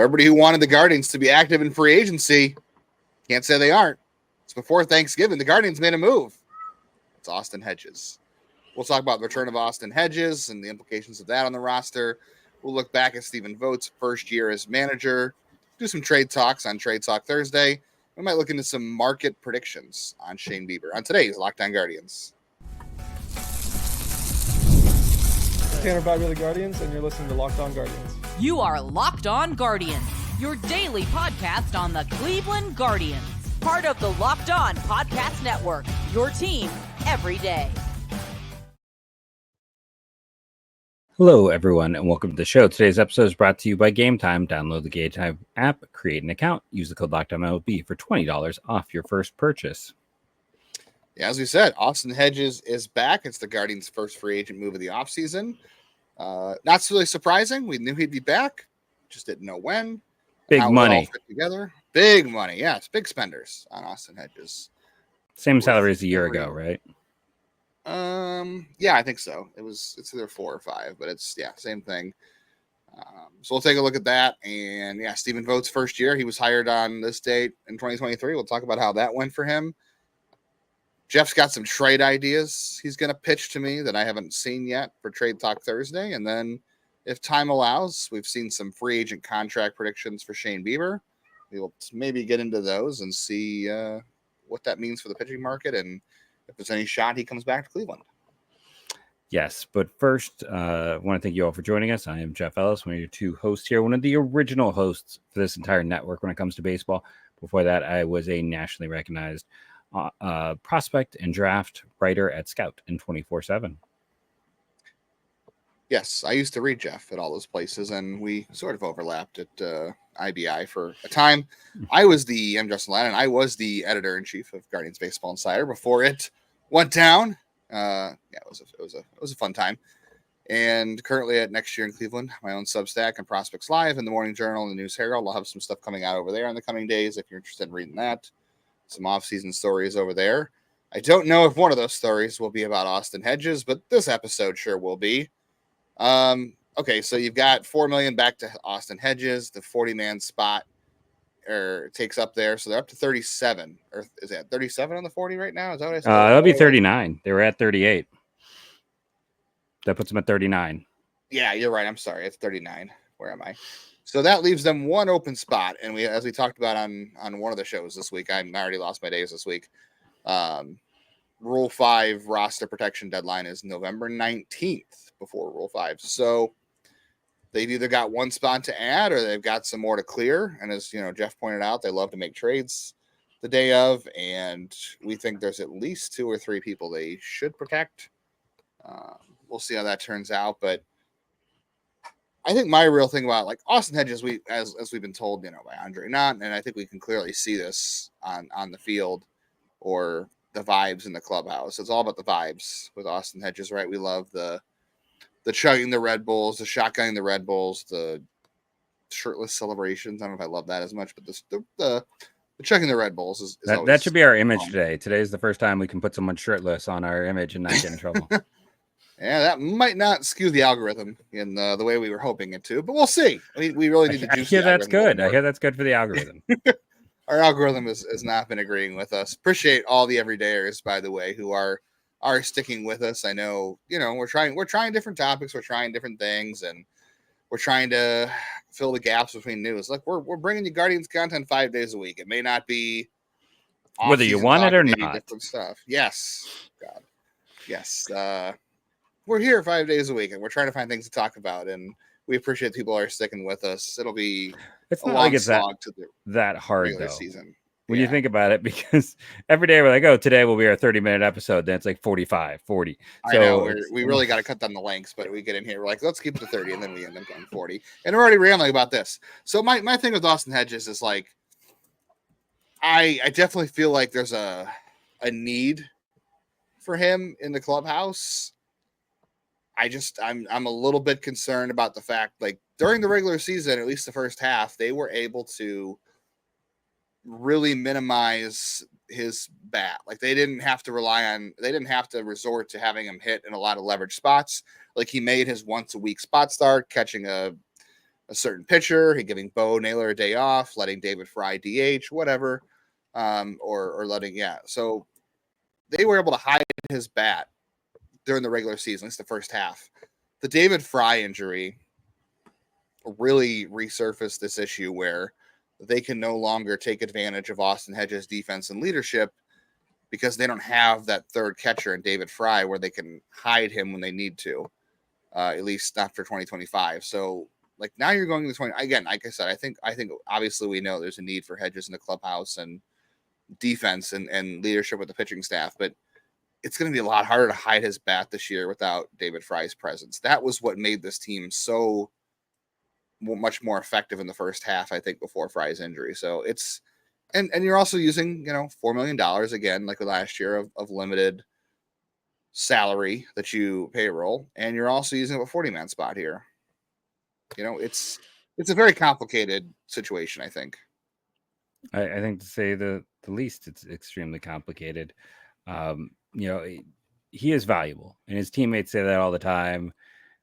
So everybody who wanted the Guardians to be active in free agency can't say they aren't. It's before Thanksgiving. The Guardians made a move. It's Austin Hedges. We'll talk about the return of Austin Hedges and the implications of that on the roster. We'll look back at Stephen Vogt's first year as manager, do some trade talks on Trade Talk Thursday. We might look into some market predictions on Shane Bieber on today's Locked On Guardians. Tanner Bobby of the Guardians, and you're listening to Locked On Guardians. You are Locked On Guardians, your daily podcast on the Cleveland Guardians. Part of the Locked On Podcast Network, your team every day. Hello, everyone, and welcome to the show. Today's episode is brought to you by Game Time. Download the Game Time app, create an account, use the code LOCKEDONMLB for $20 off your first purchase. Yeah, as we said, Austin Hedges is back. It's the Guardians' first free agent move of the offseason. Not really surprising. We knew he'd be back, just didn't know when. Big money. Together. Big money, yes. Big spenders on Austin Hedges. Same salary as a year ago, right? Yeah, I think so. It's either 4 or 5, but it's same thing. So we'll take a look at that. And Stephen Vogt's first year, he was hired on this date in 2023. We'll talk about how that went for him. Jeff's got some trade ideas he's going to pitch to me that I haven't seen yet for Trade Talk Thursday. And then if time allows, we've seen some free agent contract predictions for Shane Bieber. We will maybe get into those and see what that means for the pitching market and if there's any shot he comes back to Cleveland. Yes, but first, I want to thank you all for joining us. I am Jeff Ellis, one of your two hosts here, one of the original hosts for this entire network when it comes to baseball. Before that, I was a nationally recognized prospect and draft writer at Scout and 24/7. Yes, I used to read Jeff at all those places, and we sort of overlapped at IBI for a time. I'm Justin Lannon. I was the editor-in-chief of Guardians Baseball Insider before it went down. It was a fun time. And currently at Next Year in Cleveland, my own Substack and Prospects Live in the Morning Journal and the News Herald. I'll have some stuff coming out over there in the coming days if you're interested in reading that. Some off-season stories over there. I don't know if one of those stories will be about Austin Hedges, but this episode sure will be. Okay, so you've got $4 million back to Austin Hedges. The 40-man spot takes up there, so they're up to 37. Or is that 37 on the 40 right now? Is that what I said? That'll be 39. They were at 38. That puts them at 39. Yeah, you're right. I'm sorry. It's 39. Where am I? So that leaves them one open spot. And as we talked about on one of the shows this week, I already lost my days this week. Rule 5 roster protection deadline is November 19th before Rule 5. So they've either got one spot to add or they've got some more to clear. And as Jeff pointed out, they love to make trades the day of. And we think there's at least 2 or 3 people they should protect. We'll see how that turns out. But I think my real thing about Austin Hedges, as we've been told, by Andre Knott, and I think we can clearly see this on the field or the vibes in the clubhouse. It's all about the vibes with Austin Hedges, right? We love the chugging the Red Bulls, the shotgunning the Red Bulls, the shirtless celebrations. I don't know if I love that as much, but the chugging the Red Bulls is that should be our image today. Today is the first time we can put someone shirtless on our image and not get in trouble. Yeah, that might not skew the algorithm in the way we were hoping it to, but we'll see. We really need to juice. I hear that's good. I hear that's good for the algorithm. Our algorithm has not been agreeing with us. Appreciate all the everydayers, by the way, who are sticking with us. I know, we're trying different topics, we're trying different things, and we're trying to fill the gaps between news. We're bringing you Guardians content 5 days a week. It may not be whether you want it or not. Different stuff. Yes, God, yes. We're here 5 days a week, and we're trying to find things to talk about, and we appreciate people are sticking with us. It'll be it's not like it's that hard though. Season. When you think about it, because every day we're like, oh, today will be our 30-minute episode. Then it's like 45, 40. I know we really got to cut down the lengths, but we get in here, we're like, let's keep it to 30, and then we end up going 40. And we're already rambling about this. So my thing with Austin Hedges is I definitely feel like there's a need for him in the clubhouse. I'm a little bit concerned about the fact, during the regular season, at least the first half, they were able to really minimize his bat. They didn't have to resort to having him hit in a lot of leverage spots. He made his once a week spot start, catching a a certain pitcher, he giving Bo Naylor a day off, letting David Fry DH, whatever, or letting So they were able to hide his bat during the regular season, at least the first half. The David Fry injury really resurfaced this issue where they can no longer take advantage of Austin Hedges' defense and leadership because they don't have that third catcher in David Fry where they can hide him when they need to, at least not for 2025. So, like, now you're going to the 20 again. Like I said, I think obviously we know there's a need for Hedges in the clubhouse and defense and leadership with the pitching staff, but it's going to be a lot harder to hide his bat this year without David Fry's presence. That was what made this team so much more effective in the first half, I think, before Fry's injury. So it's, and you're also using, $4 million again, like last year of limited salary that you payroll, and you're also using a 40-man spot here. It's a very complicated situation, I think. I think, to say the least, it's extremely complicated. He is valuable, and his teammates say that all the time.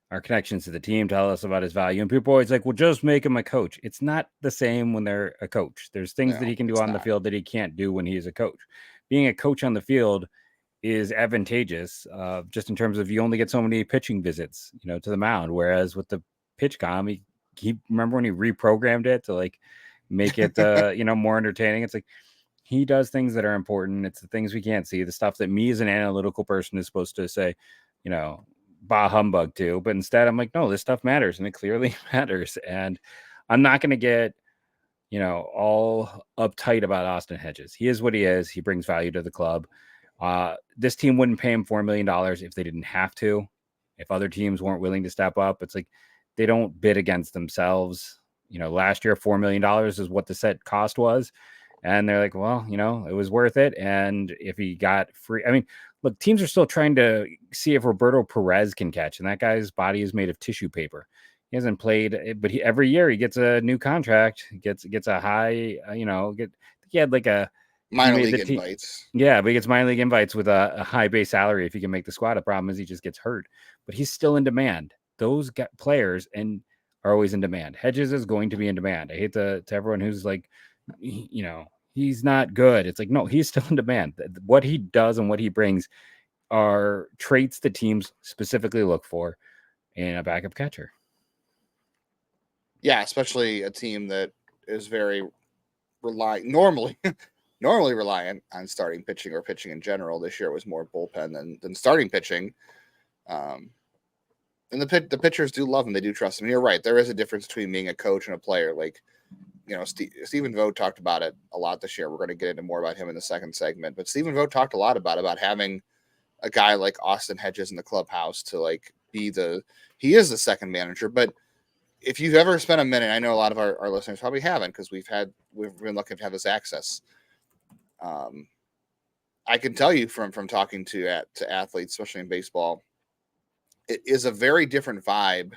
Our connections to the team tell us about his value, and people are always like, well, just make him a coach. It's not the same when they're a coach. There's things that he can do on the field that he can't do when he is a coach. Being a coach on the field is advantageous, just in terms of you only get so many pitching visits, to the mound. Whereas with the pitch comm, he remember when he reprogrammed it to like make it, more entertaining. It's like he does things that are important. It's the things we can't see, the stuff that me as an analytical person is supposed to say, bah humbug to. But instead, I'm like, no, this stuff matters, and it clearly matters. And I'm not going to get, all uptight about Austin Hedges. He is what he is. He brings value to the club. This team wouldn't pay him $4 million if they didn't have to. If other teams weren't willing to step up, it's like they don't bid against themselves. Last year, $4 million is what the set cost was. And they're like, well, it was worth it. And if he got free, look, teams are still trying to see if Roberto Perez can catch. And that guy's body is made of tissue paper. He hasn't played, but every year he gets a new contract, gets a high, he had like a minor league invites. Yeah, but he gets minor league invites with a high base salary if he can make the squad. The problem is he just gets hurt, but he's still in demand. Those players are always in demand. Hedges is going to be in demand. I hate to everyone who's like, he's not good. It's like, no, he's still in demand. What he does and what he brings are traits that teams specifically look for in a backup catcher. Yeah, especially a team that is very normally reliant on starting pitching or pitching in general. This year it was more bullpen than starting pitching. And the pitchers do love him. They do trust him. You're right. There is a difference between being a coach and a player. Like, Stephen Vogt talked about it a lot this year. We're going to get into more about him in the second segment. But Stephen Vogt talked a lot about having a guy like Austin Hedges in the clubhouse to like he is the second manager. But if you've ever spent a minute, I know a lot of our listeners probably haven't because we've been lucky to have this access. I can tell you from talking to athletes, especially in baseball, it is a very different vibe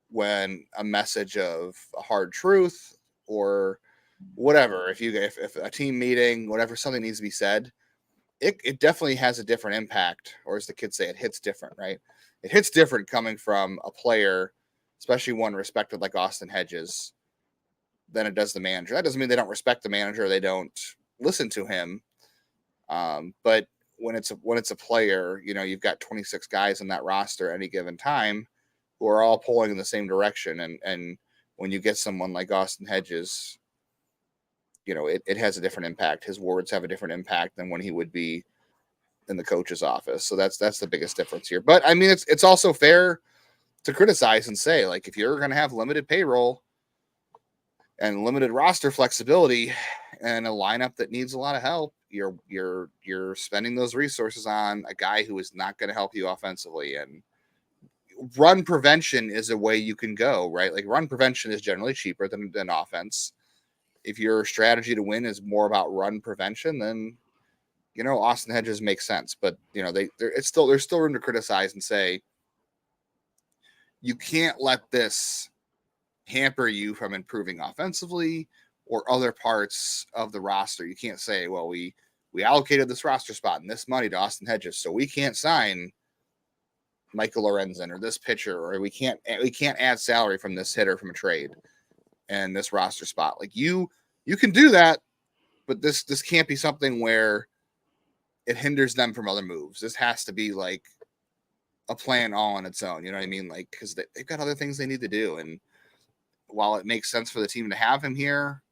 when a message of a hard truth or whatever, if a team meeting, whatever, something needs to be said, it definitely has a different impact, or as the kids say, it hits different, right? It hits different coming from a player, especially one respected like Austin Hedges, than it does the manager. That doesn't mean they don't respect the manager, or they don't listen to him. But when it's a player, you've got 26 guys in that roster at any given time who are all pulling in the same direction. And when you get someone like Austin Hedges, it has a different impact. His words have a different impact than when he would be in the coach's office. So that's the biggest difference here. But I mean, it's also fair to criticize and say, like, if you're going to have limited payroll and limited roster flexibility and a lineup that needs a lot of help, you're spending those resources on a guy who is not going to help you offensively. And run prevention is a way you can go, right? Like, run prevention is generally cheaper than offense. If your strategy to win is more about run prevention, then Austin Hedges makes sense. But there's still room to criticize and say you can't let this hamper you from improving offensively or other parts of the roster. You can't say, well, we allocated this roster spot and this money to Austin Hedges, so we can't sign Michael Lorenzen or this pitcher, or we can't add salary from this hitter from a trade and this roster spot. Like you can do that, but this can't be something where it hinders them from other moves. This has to be like a plan all on its own. You know what I mean? Like, because they've got other things they need to do. And while it makes sense for the team to have him here,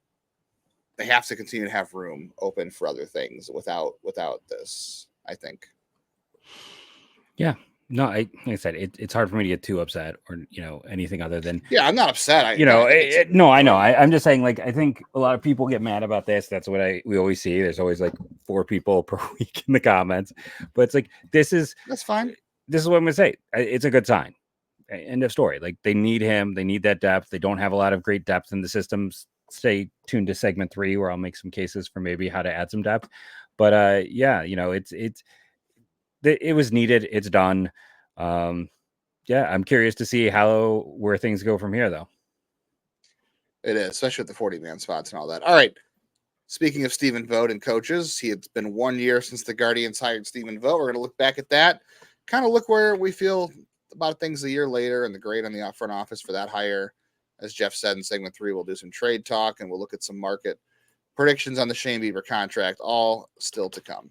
they have to continue to have room open for other things without this, I think. Yeah. No, like I said, it's hard for me to get too upset or, anything other than. Yeah, I'm not upset. I know. I'm just saying, like, I think a lot of people get mad about this. That's what we always see. There's always like 4 people per week in the comments, but it's like, that's fine. This is what I'm going to say. It's a good sign. End of story. Like, they need him. They need that depth. They don't have a lot of great depth in the systems. Stay tuned to segment 3 where I'll make some cases for maybe how to add some depth. But it was needed. It's done. I'm curious to see where things go from here, though. It is, especially with the 40-man spots and all that. All right. Speaking of Stephen Vogt and coaches, it's been 1 year since the Guardians hired Stephen Vogt. We're going to look back at that, kind of look where we feel about things a year later and the grade on the front office for that hire. As Jeff said in segment 3, we'll do some trade talk and we'll look at some market predictions on the Shane Bieber contract, all still to come.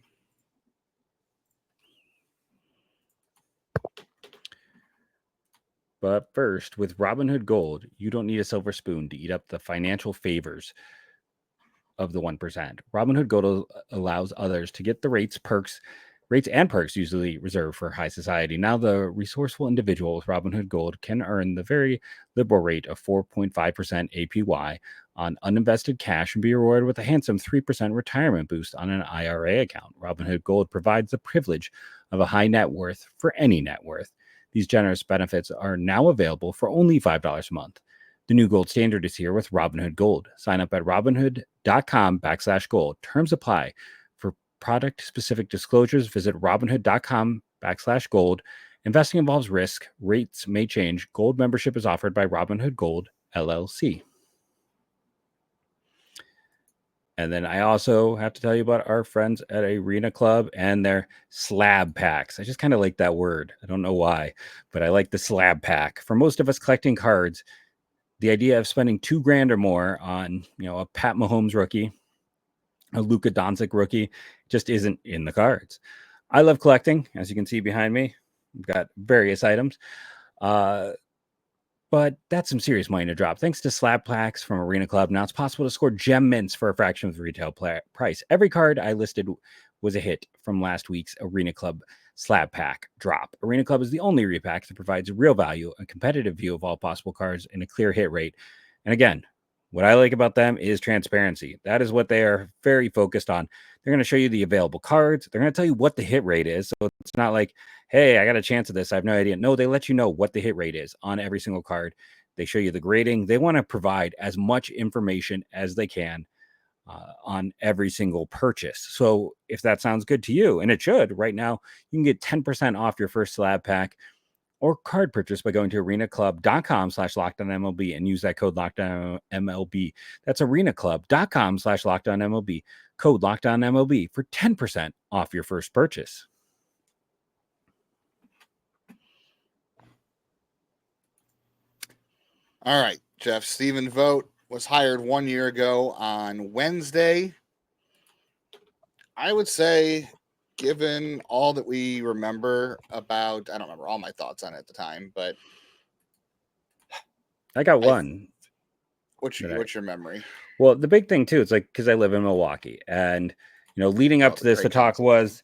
But first, with Robinhood Gold, you don't need a silver spoon to eat up the financial favors of the 1%. Robinhood Gold allows others to get the rates and perks usually reserved for high society. Now, the resourceful individual with Robinhood Gold can earn the very liberal rate of 4.5% APY on uninvested cash and be rewarded with a handsome 3% retirement boost on an IRA account. Robinhood Gold provides the privilege of a high net worth for any net worth. These generous benefits are now available for only $5 a month. The new gold standard is here with Robinhood Gold. Sign up at Robinhood.com/gold. Terms apply. For product-specific disclosures, visit Robinhood.com/gold. Investing involves risk. Rates may change. Gold membership is offered by Robinhood Gold, LLC. And then I also have to tell you about our friends at Arena Club and their slab packs. I just kind of like that word. I don't know why, but I like the slab pack. For most of us collecting cards, the idea of spending $2,000 or more on, a Pat Mahomes rookie, a Luka Doncic rookie, just isn't in the cards. I love collecting. As you can see behind me, we've got various items. But that's some serious money to drop. Thanks to slab packs from Arena Club, now it's possible to score gem mints for a fraction of the retail price. Every card I listed was a hit from last week's Arena Club slab pack drop. Arena Club is the only repack that provides real value, a competitive view of all possible cards, and a clear hit rate. And again, what I like about them is transparency. That is what they are very focused on. They're going to show you the available cards. They're going to tell you what the hit rate is. So it's not like, hey, I got a chance of this. I have no idea. No, they let you know what the hit rate is on every single card. They show you the grading. They want to provide as much information as they can on every single purchase. So if that sounds good to you, and it should, right now, you can get 10% off your first slab pack or card purchase by going to arenaclub.com/LockedOnMLB and use that code LockedOnMLB. That's arenaclub.com/LockedOnMLB, code LockedOnMLB for 10% off your first purchase. All right, Jeff. Stephen Vogt was hired 1 year ago on Wednesday. I would say, given all that we remember about, I don't remember all my thoughts on it at the time, but I got one. What's your memory? Well, the big thing too, it's like, because I live in Milwaukee, and leading up to this, the talk was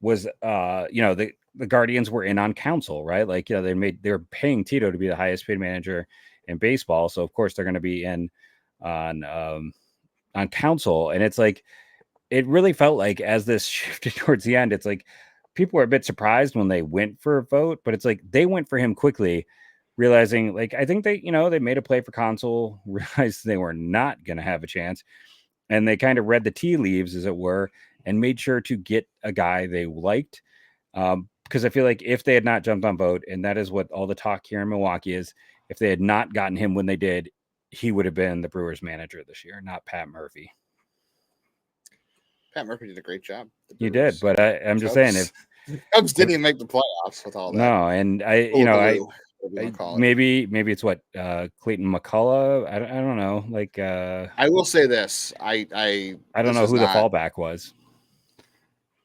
the Guardians were in on council, right? Like, they're paying Tito to be the highest paid manager in baseball, so of course they're going to be in on council, and it's like, it really felt like as this shifted towards the end, it's like people were a bit surprised when they went for a vote, but it's like they went for him quickly, realizing, like, I think they made a play for Consul, realized they were not going to have a chance, and they kind of read the tea leaves, as it were, and made sure to get a guy they liked. Because I feel like if they had not jumped on Vogt, and that is what all the talk here in Milwaukee is, if they had not gotten him when they did, he would have been the Brewers manager this year, not Pat Murphy. Pat Murphy did a great job. You did, but I'm just saying, Cubs didn't even make the playoffs with all that. No, and I maybe it's what Clayton McCullough. I don't know. Like I will say this. I don't know who the fallback was.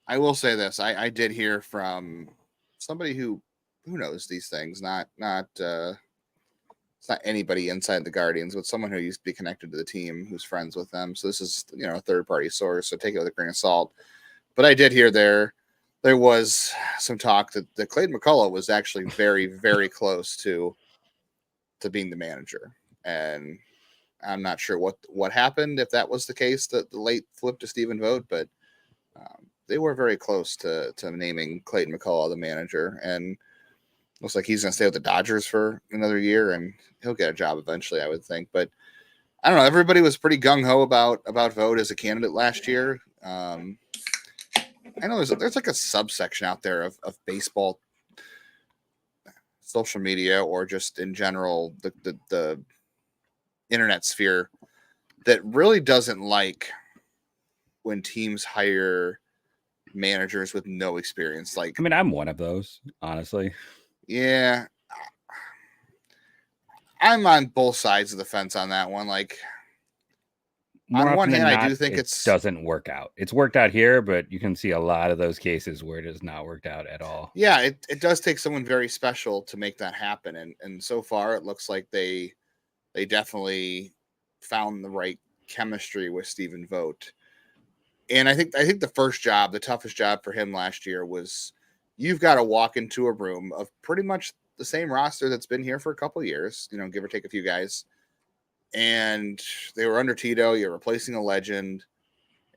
I will say this. I did hear from somebody who knows these things. Not it's not anybody inside the Guardians, but someone who used to be connected to the team, who's friends with them. So this is a third party source. So take it with a grain of salt. But I did hear there was some talk that Clayton McCullough was actually very, very close to being the manager. And I'm not sure what happened, if that was the case, that the late flip to Stephen Vogt, but they were very close to naming Clayton McCullough the manager. And looks like he's going to stay with the Dodgers for another year, and he'll get a job eventually, I would think. But I don't know. Everybody was pretty gung-ho about Vogt as a candidate last year. I know there's like a subsection out there of baseball social media, or just in general the internet sphere, that really doesn't like when teams hire managers with no experience. Like, I mean, I'm one of those, honestly. Yeah, I'm on both sides of the fence on that one. Like, More on one hand, not, I do think it doesn't work out. It's worked out here, but you can see a lot of those cases where it has not worked out at all. Yeah, it does take someone very special to make that happen. And so far, it looks like they definitely found the right chemistry with Stephen Vogt. And I think the first job, the toughest job for him last year, was you've got to walk into a room of pretty much the same roster that's been here for a couple of years, give or take a few guys. And they were under Tito. You're replacing a legend,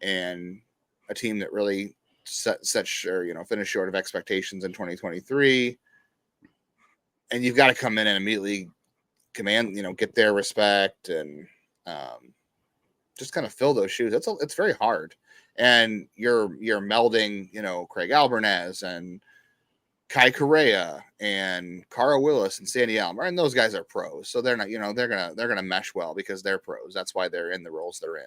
and a team that really finished short of expectations in 2023. And you've got to come in and immediately command, get their respect, and just kind of fill those shoes. It's very hard. And you're melding, Craig Albarnez and Kai Correa and Carl Willis and Sandy Alomar, and those guys are pros, so they're not, they're gonna mesh well because they're pros. That's why they're in the roles they're in.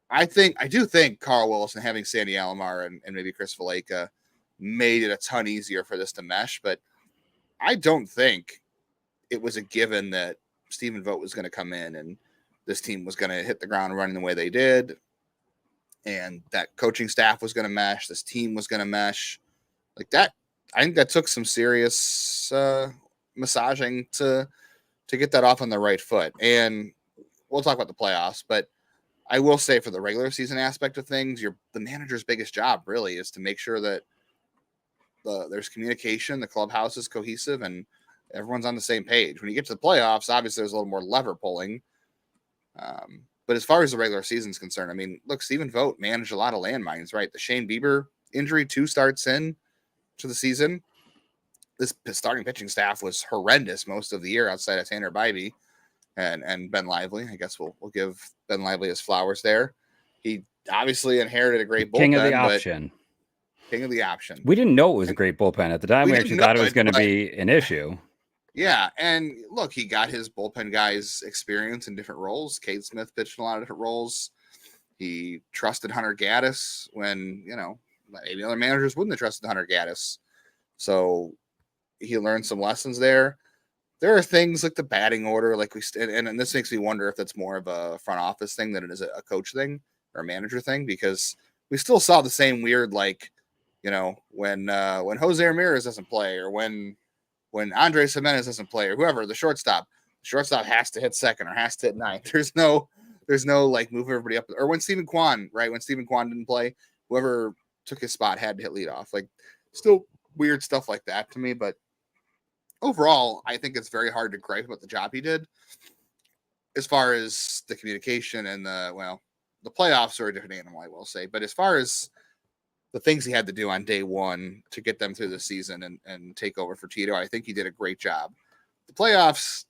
I do think Carl Willis and having Sandy Alomar and maybe Chris Valaika made it a ton easier for this to mesh, but I don't think it was a given that Stephen Vogt was going to come in and this team was going to hit the ground running the way they did, and that coaching staff was going to mesh, this team was going to mesh like that. I think that took some serious massaging to get that off on the right foot. And we'll talk about the playoffs, but I will say for the regular season aspect of things, the manager's biggest job really is to make sure that there's communication, the clubhouse is cohesive, and everyone's on the same page. When you get to the playoffs, obviously there's a little more lever pulling. But as far as the regular season is concerned, I mean, look, Stephen Vogt managed a lot of landmines, right? The Shane Bieber injury 2 starts in to the season. This starting pitching staff was horrendous most of the year outside of Tanner Bybee and Ben Lively. I guess we'll give Ben Lively his flowers there. He obviously inherited a great bullpen. King of the option. We didn't know it was a great bullpen at the time. We actually thought it was going to be an issue. Yeah, and look, he got his bullpen guys experience in different roles. Cade Smith pitched in a lot of different roles. He trusted Hunter Gaddis when, maybe other managers wouldn't have trusted Hunter Gaddis. So he learned some lessons there. There are things like the batting order, like and this makes me wonder if that's more of a front office thing than it is a coach thing or a manager thing, because we still saw the same weird, like, when Jose Ramirez doesn't play, or when Andres Jimenez doesn't play, or whoever, the shortstop has to hit second or has to hit ninth. There's no like move everybody up. Or when Stephen Kwan didn't play, whoever took his spot had to hit leadoff. Like, still weird stuff like that to me. But overall, I think it's very hard to gripe about the job he did. As far as the communication and the playoffs are a different animal, I will say. But as far as the things he had to do on day one to get them through the season and take over for Tito, I think he did a great job. The playoffs,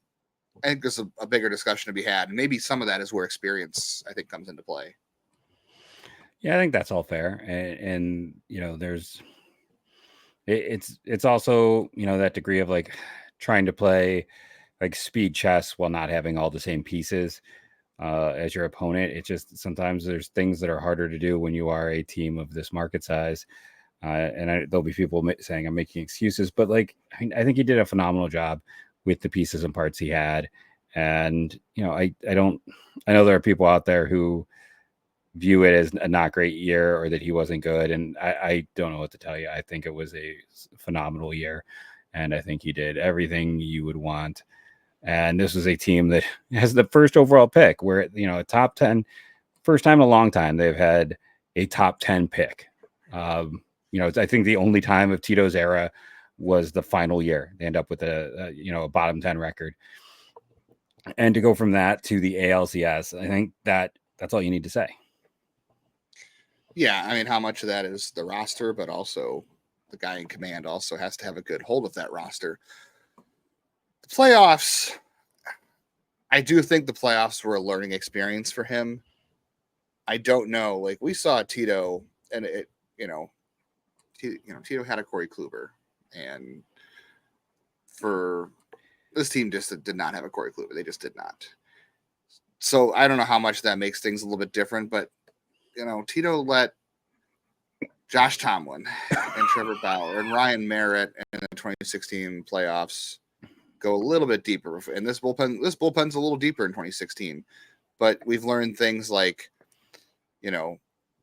I think there's a bigger discussion to be had. And maybe some of that is where experience, I think, comes into play. Yeah, I think that's all fair. And it's also, that degree of like trying to play like speed chess while not having all the same pieces as your opponent. It's just sometimes there's things that are harder to do when you are a team of this market size. There'll be people saying I'm making excuses, but like, I think he did a phenomenal job with the pieces and parts he had. And, I know there are people out there who view it as a not great year or that he wasn't good. And I don't know what to tell you. I think it was a phenomenal year. And I think he did everything you would want. And this was a team that has the first overall pick where, a top 10, first time in a long time, they've had a top 10 pick. I think the only time of Tito's era was the final year. They end up with a bottom 10 record. And to go from that to the ALCS, I think that's all you need to say. Yeah, I mean, how much of that is the roster, but also the guy in command also has to have a good hold of that roster. The playoffs, I do think the playoffs were a learning experience for him. I don't know. Like, we saw Tito, and Tito had a Corey Kluber, and for this team just did not have a Corey Kluber. They just did not. So I don't know how much that makes things a little bit different, but Tito let Josh Tomlin and Trevor Bauer and Ryan Merritt in the 2016 playoffs go a little bit deeper. And this bullpen's a little deeper in 2016. But we've learned things like,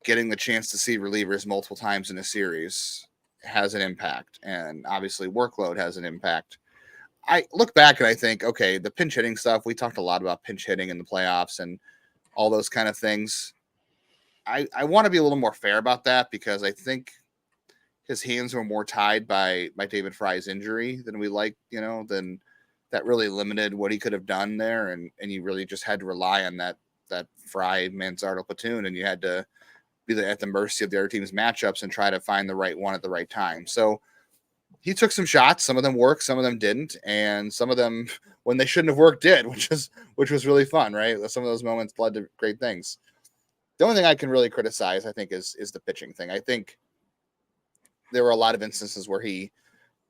getting the chance to see relievers multiple times in a series has an impact. And obviously workload has an impact. I look back and I think, okay, the pinch hitting stuff, we talked a lot about pinch hitting in the playoffs and all those kind of things. I want to be a little more fair about that because I think his hands were more tied by David Fry's injury than we like, than that really limited what he could have done there. And you really just had to rely on that Fry Manzardo platoon, and you had to be at the mercy of the other team's matchups and try to find the right one at the right time. So he took some shots. Some of them worked, some of them didn't. And some of them, when they shouldn't have worked, did, which was really fun, right? Some of those moments led to great things. The only thing I can really criticize, I think, is the pitching thing. I think there were a lot of instances where he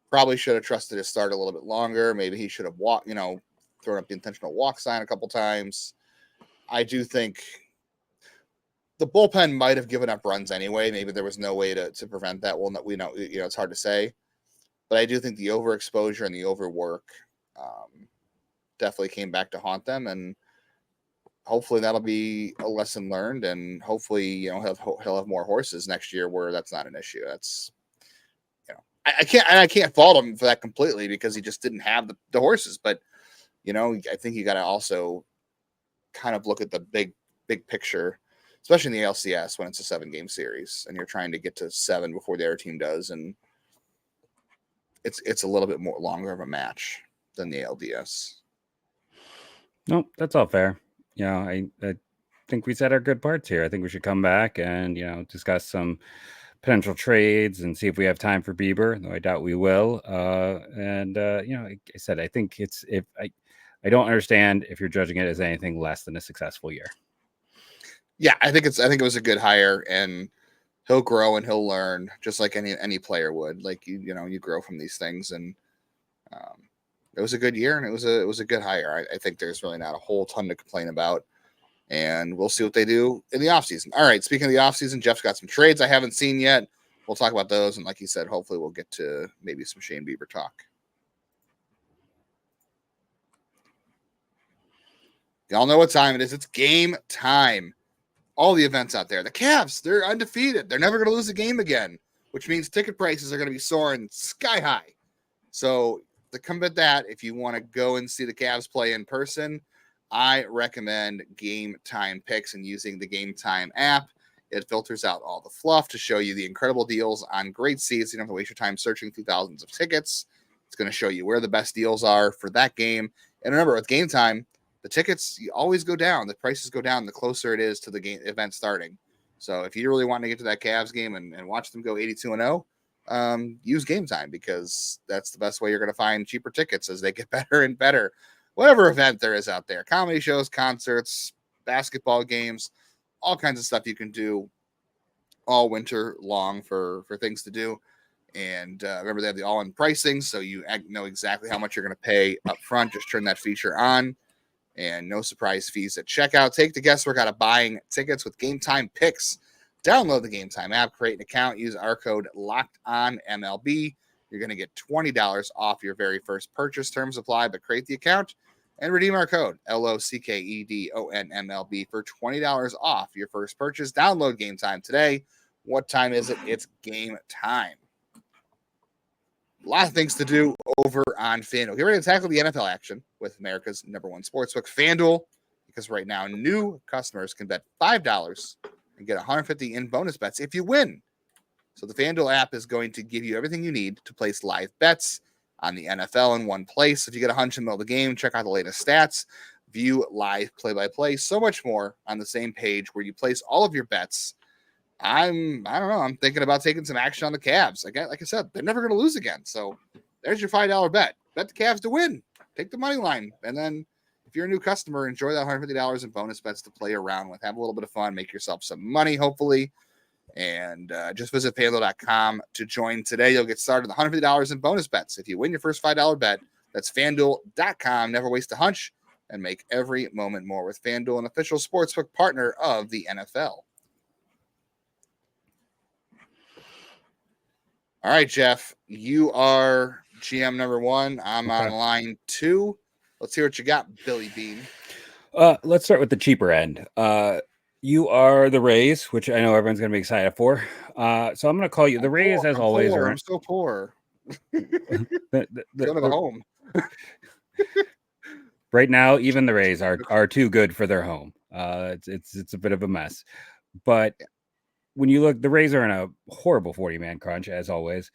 probably should have trusted his start a little bit longer. Maybe he should have thrown up the intentional walk sign a couple times. I do think the bullpen might have given up runs anyway. Maybe there was no way to prevent that. Well, we know, it's hard to say. But I do think the overexposure and the overwork definitely came back to haunt them. And hopefully that'll be a lesson learned, and hopefully, he'll have more horses next year where that's not an issue. That's, I can't fault him for that completely because he just didn't have the horses. But, I think you got to also kind of look at the big picture, especially in the LCS when it's a 7-game series and you're trying to get to 7 before the other team does. And it's a little bit more longer of a match than the LDS. No, that's all fair. I think we said our good parts here. I think we should come back and, discuss some potential trades and see if we have time for Bieber, though I doubt we will. Like I said, I think I don't understand if you're judging it as anything less than a successful year. Yeah, I think it was a good hire, and he'll grow and he'll learn just like any player would. Like, you grow from these things, and it was a good year, and it was a good hire. I think there's really not a whole ton to complain about, and we'll see what they do in the offseason. All right, speaking of the offseason, Jeff's got some trades I haven't seen yet. We'll talk about those, and like you said, hopefully we'll get to maybe some Shane Bieber talk. Y'all know what time it is. It's game time. All the events out there. The Cavs, they're undefeated. They're never going to lose a game again, which means ticket prices are going to be soaring sky high. So to combat that, if you want to go and see the Cavs play in person, I recommend Game Time Picks and using the Game Time app. It filters out all the fluff to show you the incredible deals on great seats. You don't have to waste your time searching through thousands of tickets. It's going to show you where the best deals are for that game. And remember, with Game Time, the tickets always go down. The prices go down the closer it is to the game event starting. So if you really want to get to that Cavs game and watch them go 82-0, use Game Time, because that's the best way you're going to find cheaper tickets as they get better and better. Whatever event there is out there, comedy shows, concerts, basketball games, all kinds of stuff you can do all winter long for things to do. And remember, they have the all-in pricing, so you know exactly how much you're going to pay up front. Just turn that feature on, and no surprise fees at checkout. Take the guesswork out of buying tickets with Game Time Picks. Download the Game Time app, create an account, use our code LOCKEDONMLB. You're going to get $20 off your very first purchase. Terms apply, but create the account and redeem our code LOCKEDONMLB for $20 off your first purchase. Download Game Time today. What time is it? It's game time. A lot of things to do over on FanDuel. Get ready to tackle the NFL action with America's #1 sportsbook, FanDuel, because right now new customers can bet $5 and get $150 in bonus bets if you win. So the FanDuel app is going to give you everything you need to place live bets on the NFL in one place. If you get a hunch in the middle of the game, check out the latest stats, view live play-by-play, so much more on the same page where you place all of your bets. I don't know. I'm thinking about taking some action on the Cavs. Like I said, they're never going to lose again. So there's your $5 bet. Bet the Cavs to win. Take the money line. And then if you're a new customer, enjoy that $150 in bonus bets to play around with. Have a little bit of fun. Make yourself some money, hopefully. And just visit FanDuel.com to join today. You'll get started with $150 in bonus bets. If you win your first $5 bet, that's FanDuel.com. Never waste a hunch and make every moment more with FanDuel, an official sportsbook partner of the NFL. All right, Jeff, you are GM #1. I'm on line 2. Let's hear what you got, Billy Bean. Let's start with the cheaper end. You are the Rays, which I know everyone's going to be excited for. So I'm going to call you the Rays, as always. I'm so poor. the Go to the home. Right now, even the Rays are too good for their home. It's a bit of a mess. But when you look, the Rays are in a horrible 40-man crunch, as always.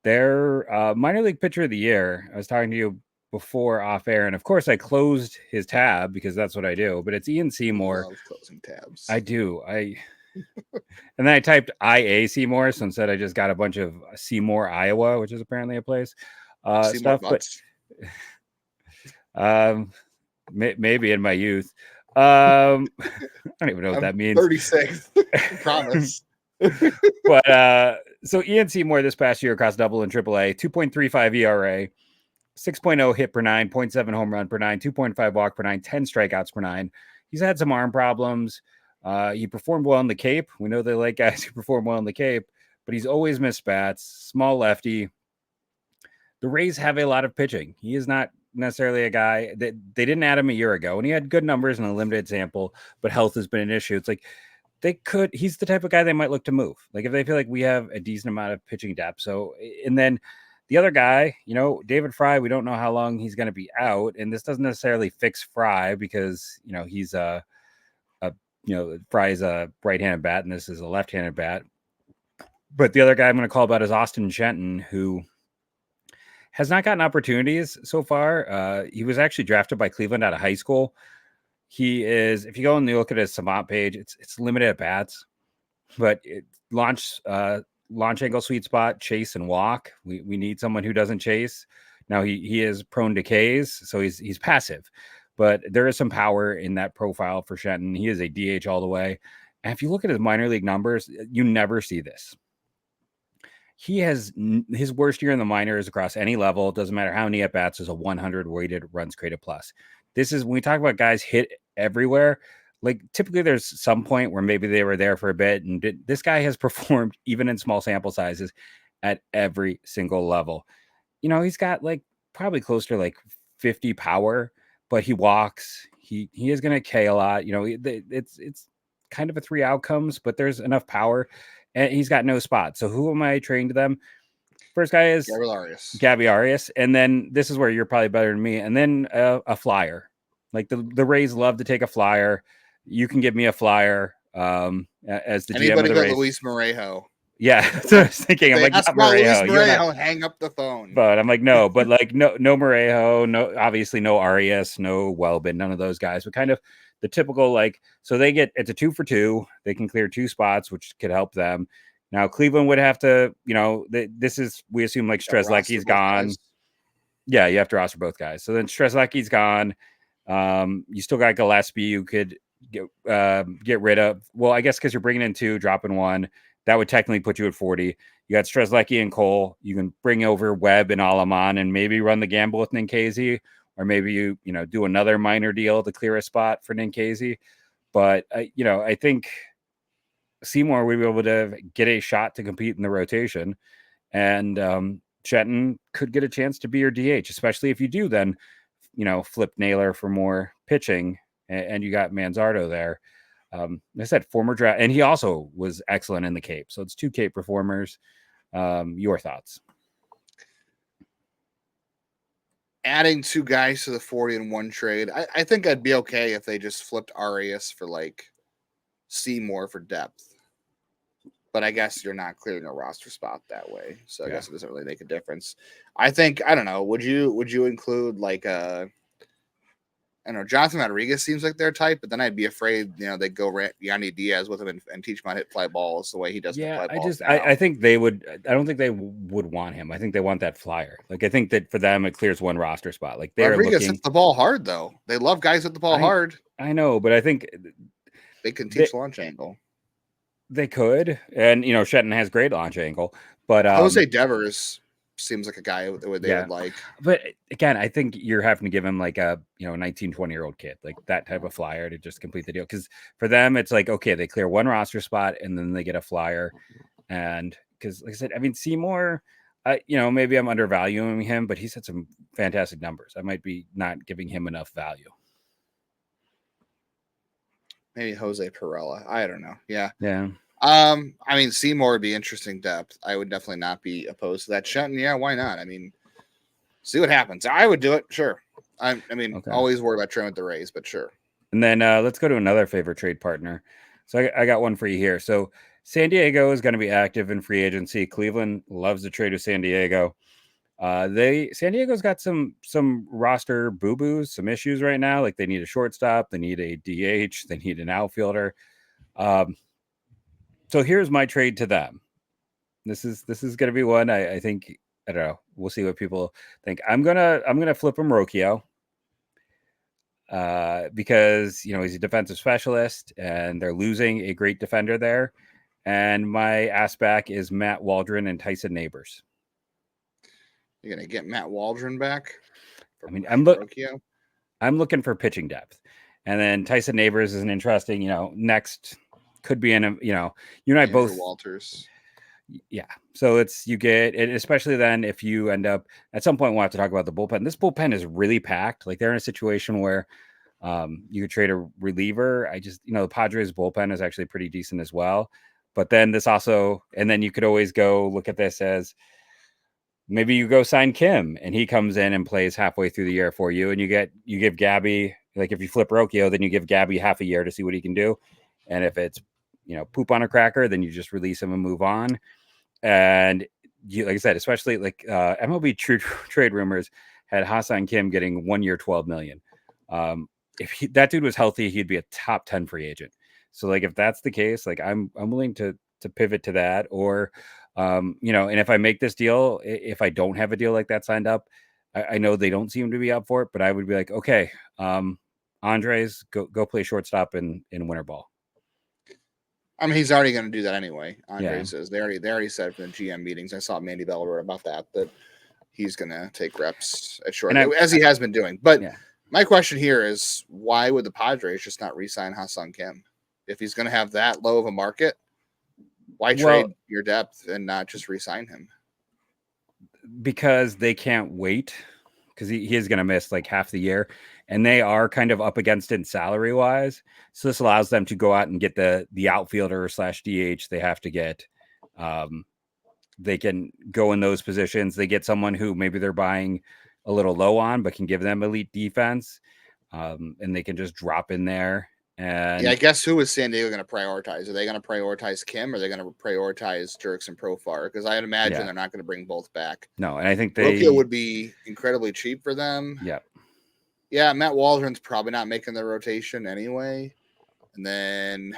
Their minor league pitcher of the year, I was talking to you before off air, and of course I closed his tab because that's what I do, but it's Ian Seymour. I love closing tabs. I do. And then I typed IA Seymour, so instead I just got a bunch of Seymour, Iowa, which is apparently a place. Stuff, but maybe in my youth. I don't even know what that means. 36. Promise. But so Ian Seymour this past year across double and AAA, 2.35 ERA, 6.0 hit per 9, 0.7 home run per 9, 2.5 walk per 9, 10 strikeouts per 9. He's had some arm problems. He performed well in the Cape. We know they like guys who perform well in the Cape, but he's always missed bats. Small lefty. The Rays have a lot of pitching. He is not necessarily a guy that they didn't add him a year ago, and he had good numbers in a limited sample, but health has been an issue. It's like he's the type of guy they might look to move. Like if they feel like we have a decent amount of pitching depth. So, and then the other guy, David Fry, we don't know how long he's going to be out, and this doesn't necessarily fix Fry because, he's Fry's a right-handed bat and this is a left-handed bat. But the other guy I'm going to call about is Austin Shenton, who has not gotten opportunities so far. He was actually drafted by Cleveland out of high school. He is, if you go and you look at his Savant page, it's limited at bats, but launch angle, sweet spot, chase and walk. We need someone who doesn't chase. Now he is prone to Ks, so he's passive, but there is some power in that profile for Shenton. He is a DH all the way. And if you look at his minor league numbers, you never see this. He has his worst year in the minors across any level. It doesn't matter how many at bats, is a 100 weighted runs created plus. This is when we talk about guys hit everywhere. Like typically there's some point where maybe they were there for a bit, and this guy has performed even in small sample sizes at every single level. He's got like probably close to like 50 power, but he walks. He is going to K a lot. It's kind of a 3 outcomes, but there's enough power. And he's got no spot. So who am I trading to them? First guy is Gabby Arias. And then this is where you're probably better than me. And then a flyer. Like the Rays love to take a flyer. You can give me a flyer as the Anybody GM of the Rays. Luis Morejo. Yeah, that's what I was thinking. I'm like, not Morejo. Luis Morejo, hang up the phone. But I'm like, no. But like, no Morejo. No, obviously no Arias. No Welbin. None of those guys. But kind of the typical, so it's a 2 for 2. They can clear 2 spots, which could help them. Now, Cleveland would have to, we assume like Strzelecki's gone. Yeah, you have to roster both guys. So then Strzelecki's gone. You still got Gillespie you could get rid of. Well, I guess because you're bringing in 2, dropping 1, that would technically put you at 40. You got Strzelecki and Cole. You can bring over Webb and Alaman and maybe run the gamble with Ninkasi. Or maybe you do another minor deal to clear a spot for Ninkasi. But, I think Seymour would be able to get a shot to compete in the rotation, and Shetton could get a chance to be your DH, especially if you do then, flip Naylor for more pitching, and you got Manzardo there. I said former draft, and he also was excellent in the Cape. So it's 2 Cape performers. Your thoughts? Adding 2 guys to the 40-1 trade, I think I'd be okay if they just flipped Arias for like Seymour for depth. But I guess you're not clearing a roster spot that way, so I guess it doesn't really make a difference. I don't know. Would you include like I don't know, Jonathan Rodriguez seems like their type, but then I'd be afraid, they go Yandy Diaz with him and teach him how to hit fly balls the way he does. Yeah, fly balls I think they would. I don't think they would want him. I think they want that flyer. Like I think that for them, it clears 1 roster spot. Like Rodriguez hits the ball hard though. They love guys hit the ball hard. I know, but I think they can teach launch angle. They could, and Shetton has great launch angle, but Jose Devers seems like a guy they would like. But again, I think you're having to give him like a 19, 20-year-old kid, like that type of flyer to just complete the deal. Because for them, it's like, okay, they clear 1 roster spot and then they get a flyer. And because like I said, I mean, Seymour, maybe I'm undervaluing him, but he's had some fantastic numbers. I might be not giving him enough value. Maybe Jose Perella. I don't know. Yeah. Yeah. I mean, Seymour would be interesting depth. I would definitely not be opposed to that. Shetton, yeah, why not? I mean, see what happens. I would do it, sure. Always worry about trading with the Rays, but sure. And then let's go to another favorite trade partner. So I got one for you here. So San Diego is going to be active in free agency. Cleveland loves to trade with San Diego. San Diego's got some roster boo-boos, some issues right now. Like they need a shortstop, they need a DH, they need an outfielder. So here's my trade to them. This is going to be one. I think, I don't know. We'll see what people think. I'm gonna flip him Rocchio. Because he's a defensive specialist and they're losing a great defender there. And my ass back is Matt Waldron and Tyson Neighbors. You're gonna get Matt Waldron back? I'm looking for pitching depth. And then Tyson Neighbors is an interesting, next could be in a, you and I both Walters. Yeah. So you get it, especially then if you end up at some point, we'll have to talk about the bullpen. This bullpen is really packed. Like they're in a situation where you could trade a reliever. The Padres bullpen is actually pretty decent as well. But then and then you could always go look at this as maybe you go sign Kim and he comes in and plays halfway through the year for you. And you give Gabby, like if you flip Rocchio, then you give Gabby half a year to see what he can do. And if it's, poop on a cracker, then you just release him and move on. And like I said, especially like MLB trade rumors had Ha-Seong Kim getting 1 year, $12 million. If that dude was healthy, he'd be a top 10 free agent. So like, if that's the case, like I'm willing to pivot to that, or, and if I make this deal, if I don't have a deal like that signed up, I know they don't seem to be up for it, but I would be like, okay, Andres, go play shortstop in winter ball. I mean, he's already going to do that anyway. Andres is. They already said from the GM meetings. I saw Mandy Bell wrote about that he's going to take reps at short, as he has been doing. But my question here is, why would the Padres just not re-sign Ha-Seong Kim? If he's going to have that low of a market, why trade your depth and not just re-sign him? Because they can't wait, because he is going to miss like half the year. And they are kind of up against it salary wise. So this allows them to go out and get the outfielder / DH they have to get. They can go in those positions. They get someone who maybe they're buying a little low on, but can give them elite defense. And they can just drop in there. And I guess who is San Diego going to prioritize? Are they going to prioritize Kim, or are they going to prioritize Jerks and Profar? Because I imagine they're not going to bring both back. No, and I think Rocchio would be incredibly cheap for them. Yeah. Yeah, Matt Waldron's probably not making the rotation anyway. And then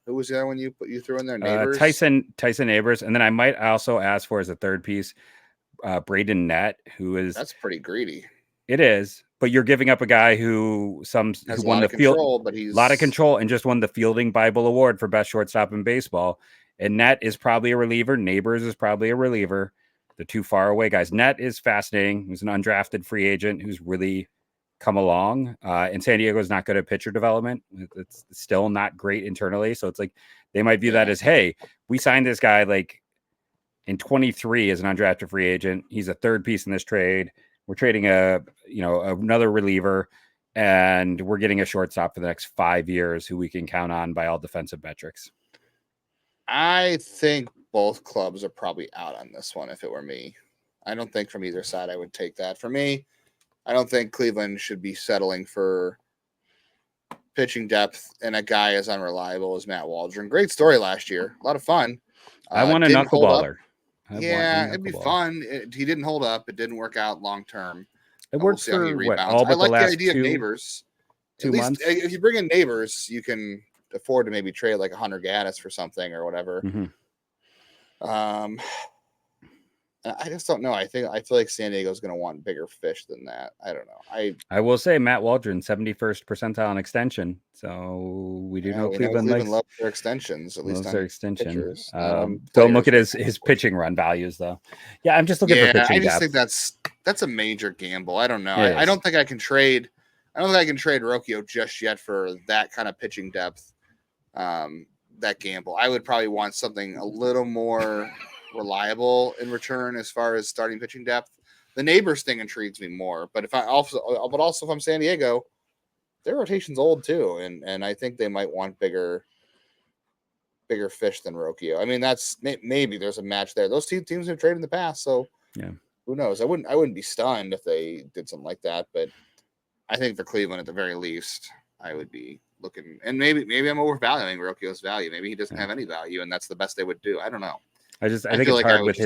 who was the other one you threw in there? Neighbors? Tyson Neighbors. And then I might also ask for as a third piece, Braden Nett, that's pretty greedy. It is, but you're giving up a guy who won the field, but he's a lot of control and just won the Fielding Bible Award for best shortstop in baseball. And Nett is probably a reliever. Neighbors is probably a reliever. They're too far away guys. Nett is fascinating. He's an undrafted free agent who's really come along. And San Diego is not good at pitcher development. It's still not great internally. So it's like they might view that as, hey, we signed this guy like in 23 as an undrafted free agent. He's a third piece in this trade. We're trading another reliever, and we're getting a shortstop for the next 5 years who we can count on by all defensive metrics. I think both clubs are probably out on this one if it were me. I don't think from either side I would take that. For me, I don't think Cleveland should be settling for pitching depth and a guy as unreliable as Matt Waldron. Great story last year. A lot of fun. I want a knuckleballer. It'd be fun. He didn't hold up. It didn't work out long term. It worked for I like the idea of Neighbors. 2 months. If you bring in Neighbors, you can afford to maybe trade like 100 Gaddis for something or whatever. Mm-hmm. I just don't know. I feel like San Diego's going to want bigger fish than that. I don't know. I will say Matt Waldron, 71st percentile on extension. So we do know Cleveland loves their extensions, at least on their extension. Pitchers. Don't look at his pitching run values though. Yeah, I'm just looking for pitching. I just think that's a major gamble. I don't know. I don't think I can trade. I don't think I can trade Rocchio just yet for that kind of pitching depth. That gamble. I would probably want something a little more reliable in return as far as starting pitching depth. The Neighbors thing intrigues me more, but if I'm San Diego, their rotation's old too, and I think they might want bigger fish than Rocchio. I mean, that's maybe there's a match there. Those two teams have traded in the past, so yeah, who knows? I wouldn't be stunned if they did something like that, but I think for Cleveland at the very least, I would be looking, and maybe I'm overvaluing Rocchio's value. Maybe he doesn't have any value, and that's the best they would do. I don't know. I think it's like hard with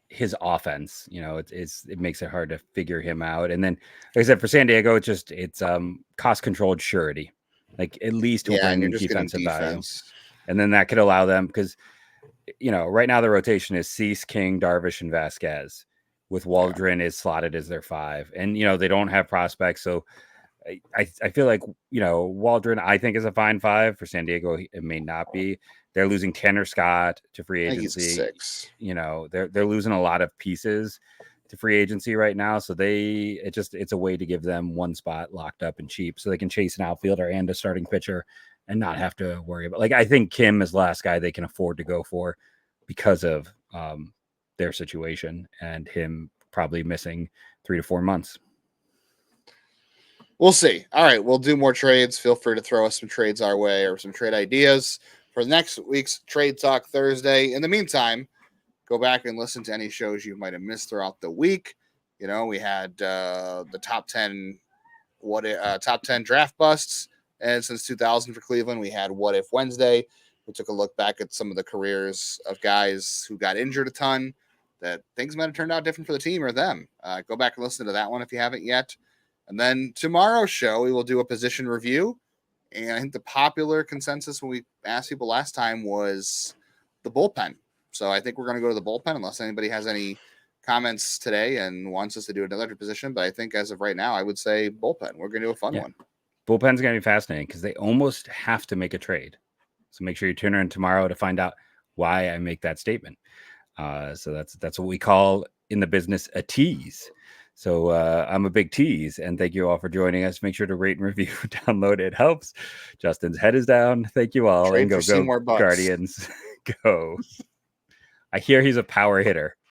his offense. It makes it hard to figure him out. And then, like I said, for San Diego, it's cost controlled surety. Like at least he'll bring defensive value, and then that could allow them because right now the rotation is Cease, King, Darvish, and Vasquez, with Waldron is slotted as their 5, and they don't have prospects, so. I feel like Waldron I think is a fine 5 for San Diego. It may not be. They're losing Tanner Scott to free agency. I think he's 6. They're losing a lot of pieces to free agency right now. So it's a way to give them one spot locked up and cheap, so they can chase an outfielder and a starting pitcher and not have to worry about. Like I think Kim is the last guy they can afford to go for because of their situation and him probably missing 3 to 4 months. We'll see. All right, we'll do more trades. Feel free to throw us some trades our way or some trade ideas for next week's Trade Talk Thursday. In the meantime, go back and listen to any shows you might have missed throughout the week. We had the top 10 draft busts, and since 2000 for Cleveland, we had What If Wednesday. We took a look back at some of the careers of guys who got injured a ton, that things might have turned out different for the team or them. Go back and listen to that one if you haven't yet. And then tomorrow's show, we will do a position review. And I think the popular consensus when we asked people last time was the bullpen. So I think we're going to go to the bullpen unless anybody has any comments today and wants us to do another position. But I think as of right now, I would say bullpen. We're going to do a fun one. Bullpen's going to be fascinating because they almost have to make a trade. So make sure you tune in tomorrow to find out why I make that statement. So that's what we call in the business a tease. So I'm a big tease, and thank you all for joining us. Make sure to rate and review, download. It helps. Justin's head is down. Thank you all. Trade and go Guardians. Go. I hear he's a power hitter.